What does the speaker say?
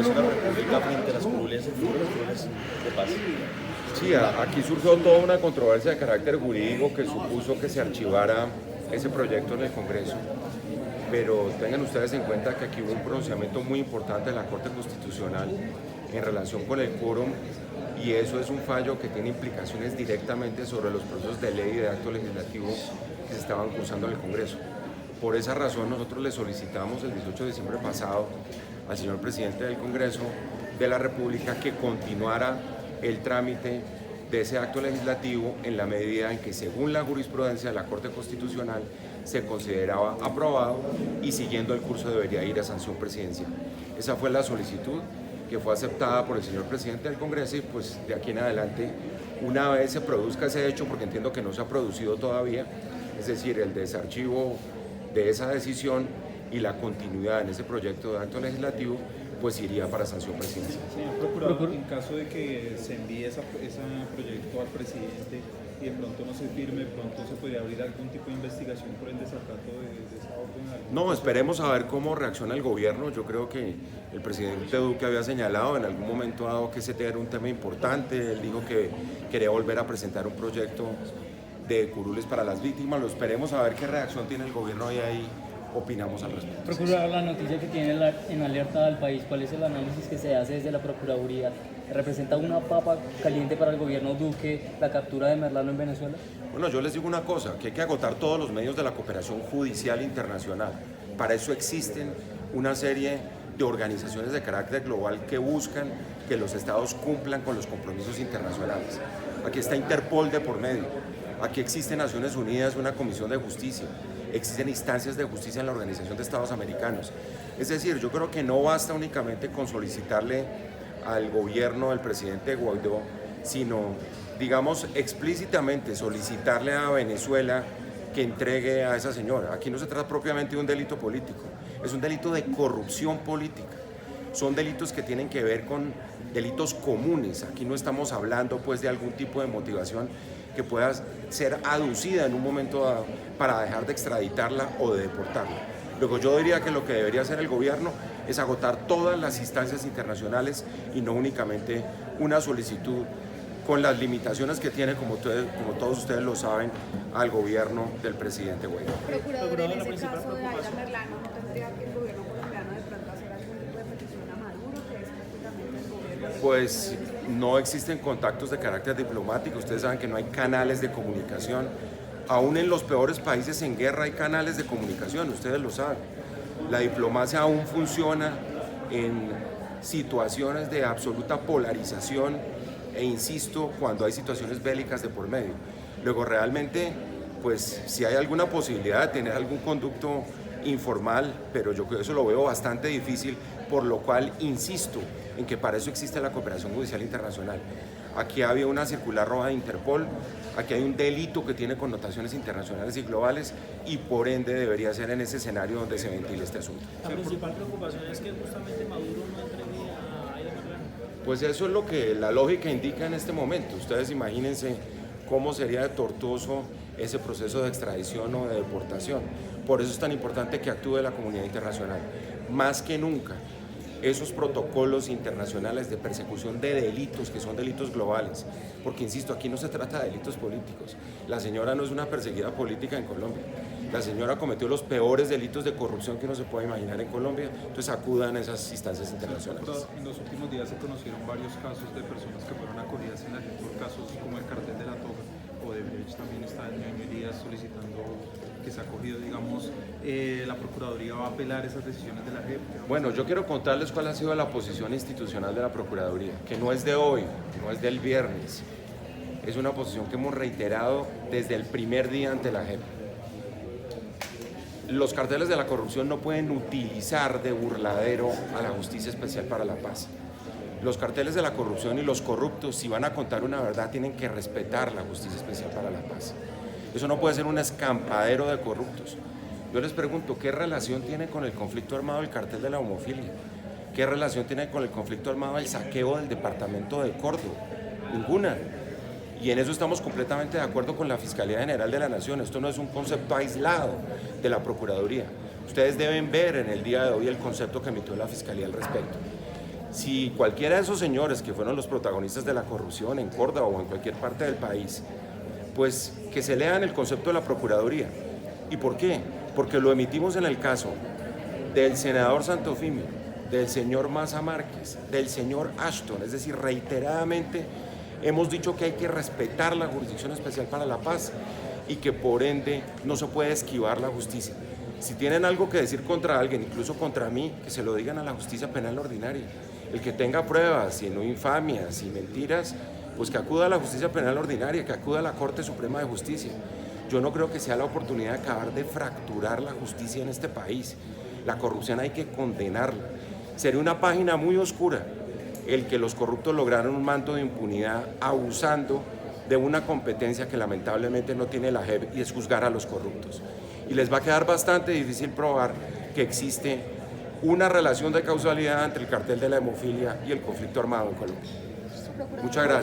es una república frente a las curules, de paz. Sí, aquí surgió toda una controversia de carácter jurídico que supuso que se archivara ese proyecto en el Congreso, pero tengan ustedes en cuenta que aquí hubo un pronunciamiento muy importante de la Corte Constitucional en relación con el quórum, y eso es un fallo que tiene implicaciones directamente sobre los procesos de ley y de acto legislativo que se estaban cursando en el Congreso. Por esa razón nosotros le solicitamos el 18 de diciembre pasado al señor presidente del Congreso de la República que continuara el trámite de ese acto legislativo en la medida en que, según la jurisprudencia de la Corte Constitucional, se consideraba aprobado y siguiendo el curso debería ir a sanción presidencial. Esa fue la solicitud que fue aceptada por el señor presidente del Congreso, y pues de aquí en adelante, una vez se produzca ese hecho, porque entiendo que no se ha producido todavía, es decir, el desarchivo de esa decisión y la continuidad en ese proyecto de acto legislativo, pues iría para sanción presidencial. Señor procurador, en caso de que se envíe ese proyecto al presidente y de pronto no se firme, de pronto se podría abrir algún tipo de investigación por el desacato de esa orden. No, esperemos a ver cómo reacciona el gobierno. Yo creo que el presidente Duque había señalado en algún momento dado que ese era un tema importante. Él dijo que quería volver a presentar un proyecto de curules para las víctimas. Lo esperemos a ver qué reacción tiene el gobierno y ahí opinamos al respecto. Procurador, la noticia que tiene en alerta al país, ¿cuál es el análisis que se hace desde la Procuraduría? ¿Representa una papa caliente para el gobierno Duque la captura de Merlano en Venezuela? Bueno, yo les digo una cosa, que hay que agotar todos los medios de la cooperación judicial internacional. Para eso existen una serie de organizaciones de carácter global que buscan que los estados cumplan con los compromisos internacionales. Aquí está Interpol de por medio, aquí existe Naciones Unidas, una comisión de justicia, existen instancias de justicia en la Organización de Estados Americanos. Es decir, yo creo que no basta únicamente con solicitarle al gobierno del presidente Guaidó, sino, digamos, explícitamente solicitarle a Venezuela que entregue a esa señora. Aquí no se trata propiamente de un delito político, es un delito de corrupción política. Son delitos que tienen que ver con delitos comunes. Aquí no estamos hablando pues de algún tipo de motivación que pueda ser aducida en un momento dado para dejar de extraditarla o de deportarla. Luego yo diría que lo que debería hacer el gobierno es agotar todas las instancias internacionales y no únicamente una solicitud con las limitaciones que tiene, como todos ustedes lo saben, al gobierno del presidente Guaidó. Procurador, en ese caso de Aida Merlano, ¿no tendría que el gobierno colombiano de pronto hacer algún tipo de petición a Maduro, que es prácticamente el gobierno? Pues no existen contactos de carácter diplomático, ustedes saben que no hay canales de comunicación. Aún en los peores países en guerra hay canales de comunicación, ustedes lo saben. La diplomacia aún funciona en situaciones de absoluta polarización e insisto, cuando hay situaciones bélicas de por medio. Luego realmente, pues si hay alguna posibilidad de tener algún conducto informal, pero yo creo que eso lo veo bastante difícil, por lo cual insisto en que para eso existe la cooperación judicial internacional. Aquí había una circular roja de Interpol, aquí hay un delito que tiene connotaciones internacionales y globales y por ende debería ser en ese escenario donde se ventile este asunto. La principal preocupación es que justamente Maduro no entregue a Aida Merlano. Pues eso es lo que la lógica indica en este momento. Ustedes imagínense cómo sería de tortuoso ese proceso de extradición o de deportación. Por eso es tan importante que actúe la comunidad internacional. Más que nunca, esos protocolos internacionales de persecución de delitos, que son delitos globales, porque insisto, aquí no se trata de delitos políticos. La señora no es una perseguida política en Colombia. La señora cometió los peores delitos de corrupción que uno se puede imaginar en Colombia, entonces acudan a esas instancias internacionales. En los últimos días se conocieron varios casos de personas que fueron acogidas en la JEP por casos como el cartel de la Toga. Odebrecht también está en Ñeño Elías solicitando que se ha acogido, digamos, la Procuraduría va a apelar esas decisiones de la JEP. Bueno, yo quiero contarles cuál ha sido la posición institucional de la Procuraduría, que no es de hoy, no es del viernes, es una posición que hemos reiterado desde el primer día ante la JEP. Los carteles de la corrupción no pueden utilizar de burladero a la Justicia Especial para la Paz. Los carteles de la corrupción y los corruptos, si van a contar una verdad, tienen que respetar la Justicia Especial para la Paz. Eso no puede ser un escampadero de corruptos. Yo les pregunto, ¿qué relación tiene con el conflicto armado el cartel de la homofilia? ¿Qué relación tiene con el conflicto armado el saqueo del departamento de Córdoba? Ninguna. Y en eso estamos completamente de acuerdo con la Fiscalía General de la Nación. Esto no es un concepto aislado de la Procuraduría. Ustedes deben ver en el día de hoy el concepto que emitió la Fiscalía al respecto. si cualquiera de esos señores que fueron los protagonistas de la corrupción en Córdoba o en cualquier parte del país, pues que se lean el concepto de la Procuraduría. ¿Y por qué? Porque lo emitimos en el caso del senador Santofimio, del señor Maza Márquez, del señor Ashton, es decir, reiteradamente hemos dicho que hay que respetar la Jurisdicción Especial para la Paz y que por ende no se puede esquivar la justicia. Si tienen algo que decir contra alguien, incluso contra mí, que se lo digan a la justicia penal ordinaria. El que tenga pruebas, y no infamias y mentiras, pues que acuda a la justicia penal ordinaria, que acuda a la Corte Suprema de Justicia. Yo no creo que sea la oportunidad de acabar de fracturar la justicia en este país. La corrupción hay que condenarla. Sería una página muy oscura el que los corruptos lograron un manto de impunidad abusando de una competencia que lamentablemente no tiene la JEP y es juzgar a los corruptos. Y les va a quedar bastante difícil probar que existe una relación de causalidad entre el cartel de la hemofilia y el conflicto armado en Colombia. Muchas gracias.